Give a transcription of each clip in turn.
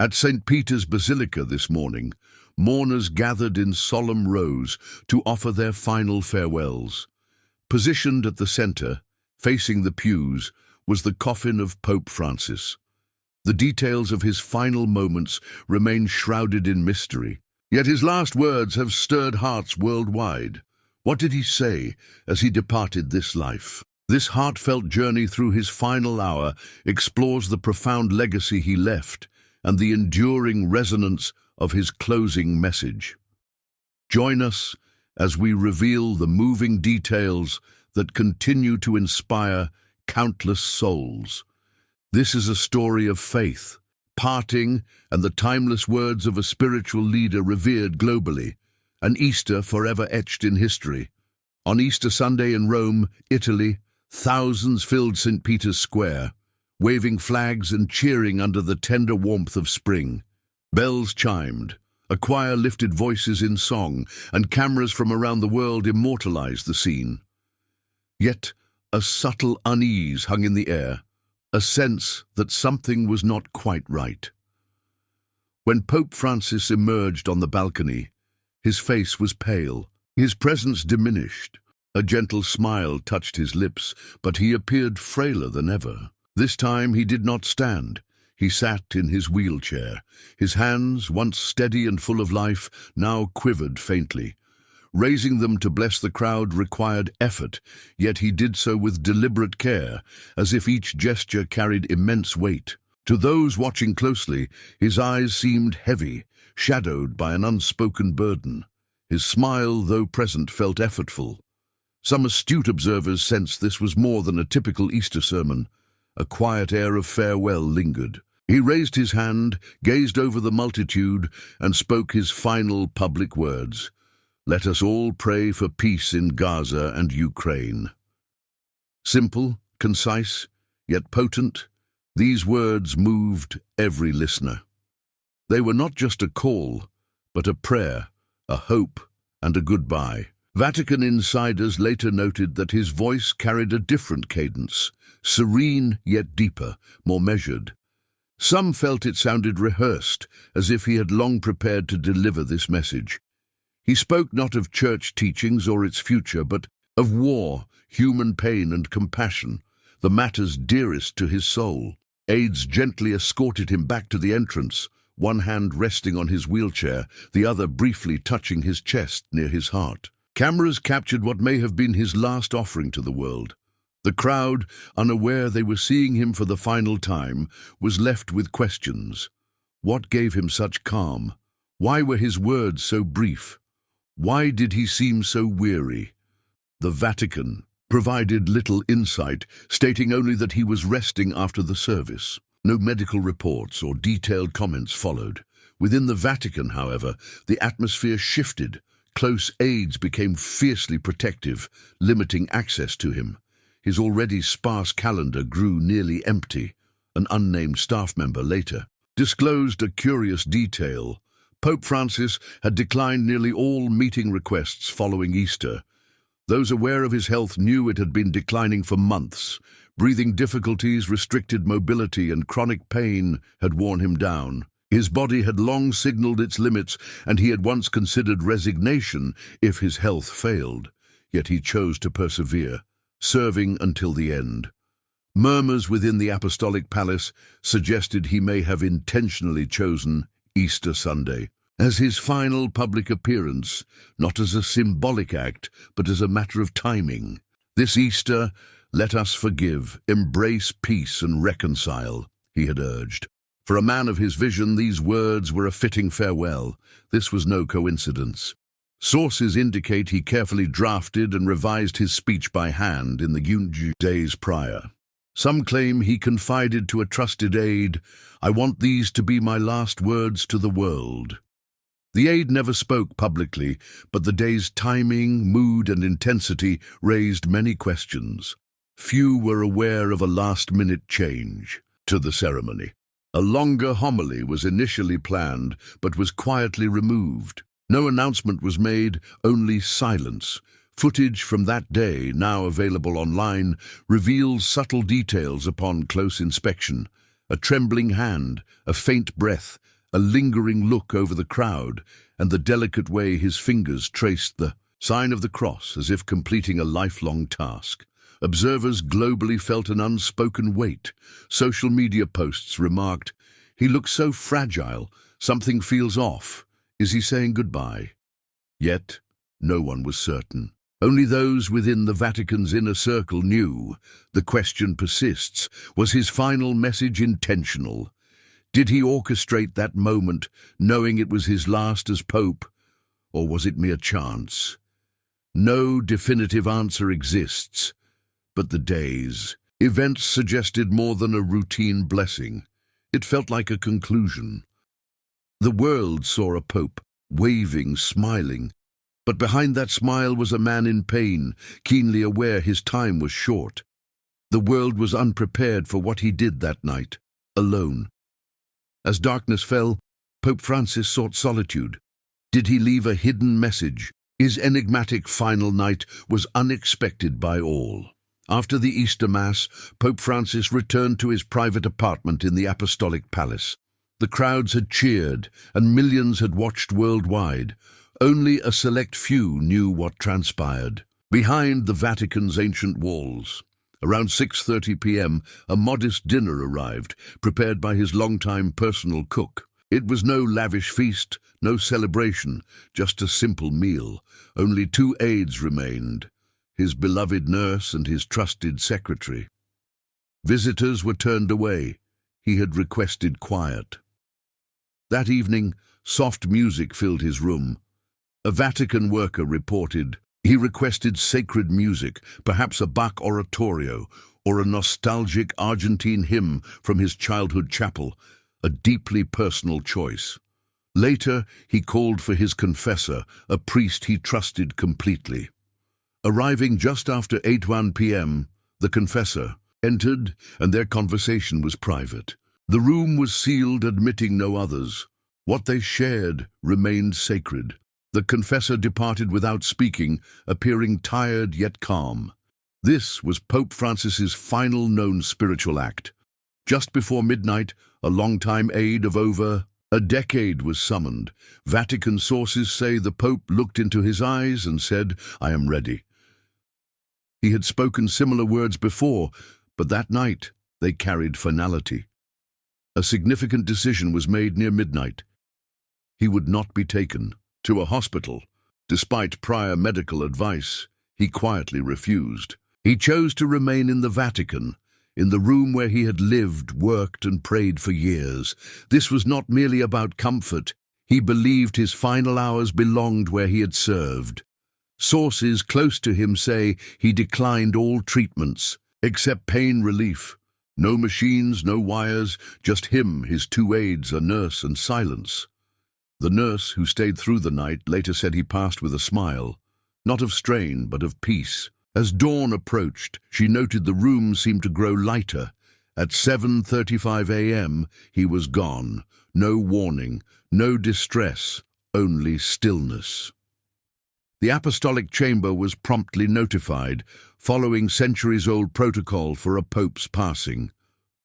At St. Peter's Basilica this morning, mourners gathered in solemn rows to offer their final farewells. Positioned at the center, facing the pews, was the coffin of Pope Francis. The details of his final moments remain shrouded in mystery, yet his last words have stirred hearts worldwide. What did he say as he departed this life? This heartfelt journey through his final hour explores the profound legacy he left and the enduring resonance of his closing message. Join us as we reveal the moving details that continue to inspire countless souls. This is a story of faith, parting, and the timeless words of a spiritual leader revered globally, an Easter forever etched in history. On Easter Sunday in Rome, Italy, thousands filled St. Peter's Square, waving flags and cheering under the tender warmth of spring. Bells chimed, a choir lifted voices in song, and cameras from around the world immortalized the scene. Yet a subtle unease hung in the air, a sense that something was not quite right. When Pope Francis emerged on the balcony, his face was pale, his presence diminished. A gentle smile touched his lips, but he appeared frailer than ever. This time he did not stand. He sat in his wheelchair. His hands, once steady and full of life, now quivered faintly. Raising them to bless the crowd required effort, yet he did so with deliberate care, as if each gesture carried immense weight. To those watching closely, his eyes seemed heavy, shadowed by an unspoken burden. His smile, though present, felt effortful. Some astute observers sensed this was more than a typical Easter sermon. A quiet air of farewell lingered. He raised his hand, gazed over the multitude, and spoke his final public words. "Let us all pray for peace in Gaza and Ukraine." Simple, concise, yet potent, these words moved every listener. They were not just a call, but a prayer, a hope, and a goodbye. Vatican insiders later noted that his voice carried a different cadence, serene yet deeper, more measured. Some felt it sounded rehearsed, as if he had long prepared to deliver this message. He spoke not of church teachings or its future, but of war, human pain and compassion, the matters dearest to his soul. Aides gently escorted him back to the entrance, one hand resting on his wheelchair, the other briefly touching his chest near his heart. Cameras captured what may have been his last offering to the world. The crowd, unaware they were seeing him for the final time, was left with questions. What gave him such calm? Why were his words so brief? Why did he seem so weary? The Vatican provided little insight, stating only that he was resting after the service. No medical reports or detailed comments followed. Within the Vatican, however, the atmosphere shifted. Close aides became fiercely protective, limiting access to him. His already sparse calendar grew nearly empty. An unnamed staff member later disclosed a curious detail. Pope Francis had declined nearly all meeting requests following Easter. Those aware of his health knew it had been declining for months. Breathing difficulties, restricted mobility, and chronic pain had worn him down. His body had long signaled its limits, and he had once considered resignation if his health failed. Yet he chose to persevere, serving until the end. Murmurs within the Apostolic Palace suggested he may have intentionally chosen Easter Sunday as his final public appearance, not as a symbolic act, but as a matter of timing. This Easter, let us forgive, embrace peace and reconcile, he had urged. For a man of his vision, these words were a fitting farewell. This was no coincidence. Sources indicate he carefully drafted and revised his speech by hand in the days prior. Some claim he confided to a trusted aide, "I want these to be my last words to the world." The aide never spoke publicly, but the day's timing, mood, and intensity raised many questions. Few were aware of a last-minute change to the ceremony. A longer homily was initially planned, but was quietly removed. No announcement was made, only silence. Footage from that day, now available online, reveals subtle details upon close inspection. A trembling hand, a faint breath, a lingering look over the crowd, and the delicate way his fingers traced the sign of the cross as if completing a lifelong task. Observers globally felt an unspoken weight. Social media posts remarked, "He looks so fragile, something feels off. Is he saying goodbye?" Yet, no one was certain. Only those within the Vatican's inner circle knew. The question persists, was his final message intentional? Did he orchestrate that moment, knowing it was his last as Pope, or was it mere chance? No definitive answer exists, but the events suggested more than a routine blessing. It felt like a conclusion. The world saw a Pope, waving, smiling, but behind that smile was a man in pain, keenly aware his time was short. The world was unprepared for what he did that night, alone. As darkness fell, Pope Francis sought solitude. Did he leave a hidden message? His enigmatic final night was unexpected by all. After the Easter Mass, Pope Francis returned to his private apartment in the Apostolic Palace. The crowds had cheered, and millions had watched worldwide. Only a select few knew what transpired. Behind the Vatican's ancient walls, around 6:30 p.m., a modest dinner arrived, prepared by his longtime personal cook. It was no lavish feast, no celebration, just a simple meal. Only 2 aides remained, his beloved nurse and his trusted secretary. Visitors were turned away. He had requested quiet. That evening, soft music filled his room. A Vatican worker reported he requested sacred music, perhaps a Bach oratorio or a nostalgic Argentine hymn from his childhood chapel, a deeply personal choice. Later, he called for his confessor, a priest he trusted completely. Arriving just after 8:01 p.m., the confessor entered, and their conversation was private. The room was sealed, admitting no others. What they shared remained sacred. The confessor departed without speaking, appearing tired yet calm. This was Pope Francis's final known spiritual act. Just before midnight, a longtime aide of over a decade was summoned. Vatican sources say the Pope looked into his eyes and said, "I am ready." He had spoken similar words before, but that night they carried finality. A significant decision was made near midnight. He would not be taken to a hospital. Despite prior medical advice, he quietly refused. He chose to remain in the Vatican, in the room where he had lived, worked, and prayed for years. This was not merely about comfort. He believed his final hours belonged where he had served. Sources close to him say he declined all treatments, except pain relief. No machines, no wires, just him, his 2 aides, a nurse, and silence. The nurse, who stayed through the night, later said he passed with a smile, not of strain, but of peace. As dawn approached, she noted the room seemed to grow lighter. At 7:35 a.m., he was gone. No warning, no distress, only stillness. The Apostolic Chamber was promptly notified, following centuries-old protocol for a pope's passing.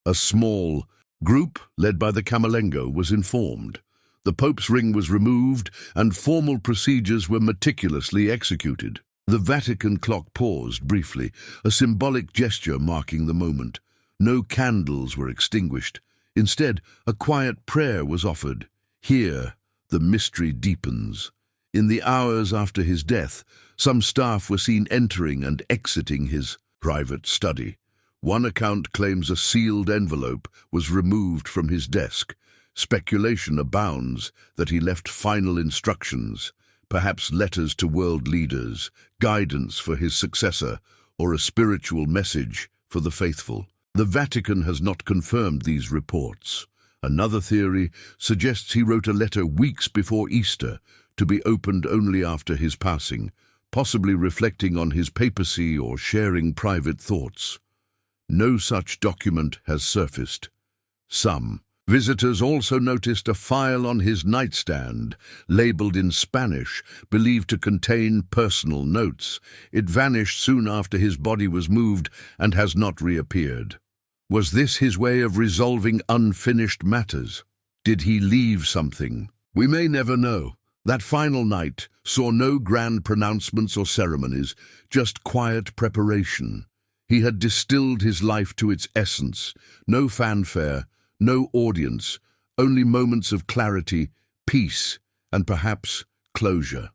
A small group, led by the Camerlengo, was informed. The pope's ring was removed, and formal procedures were meticulously executed. The Vatican clock paused briefly, a symbolic gesture marking the moment. No candles were extinguished. Instead, a quiet prayer was offered. Here, the mystery deepens. In the hours after his death, some staff were seen entering and exiting his private study. One account claims a sealed envelope was removed from his desk. Speculation abounds that he left final instructions, perhaps letters to world leaders, guidance for his successor, or a spiritual message for the faithful. The Vatican has not confirmed these reports. Another theory suggests he wrote a letter weeks before Easter, to be opened only after his passing, possibly reflecting on his papacy or sharing private thoughts. No such document has surfaced. Some visitors also noticed a file on his nightstand, labeled in Spanish, believed to contain personal notes. It vanished soon after his body was moved and has not reappeared. Was this his way of resolving unfinished matters? Did he leave something? We may never know. That final night saw no grand pronouncements or ceremonies, just quiet preparation. He had distilled his life to its essence. No fanfare, no audience, only moments of clarity, peace, and perhaps closure.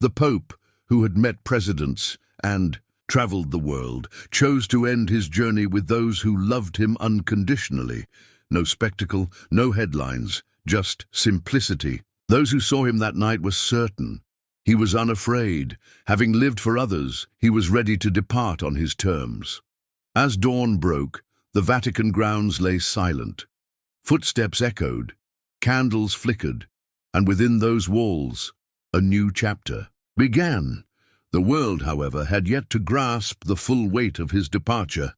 The Pope, who had met presidents and traveled the world, chose to end his journey with those who loved him unconditionally. No spectacle, no headlines, just simplicity. Those who saw him that night were certain. He was unafraid. Having lived for others, he was ready to depart on his terms. As dawn broke, the Vatican grounds lay silent. Footsteps echoed, candles flickered, and within those walls, a new chapter began. The world, however, had yet to grasp the full weight of his departure.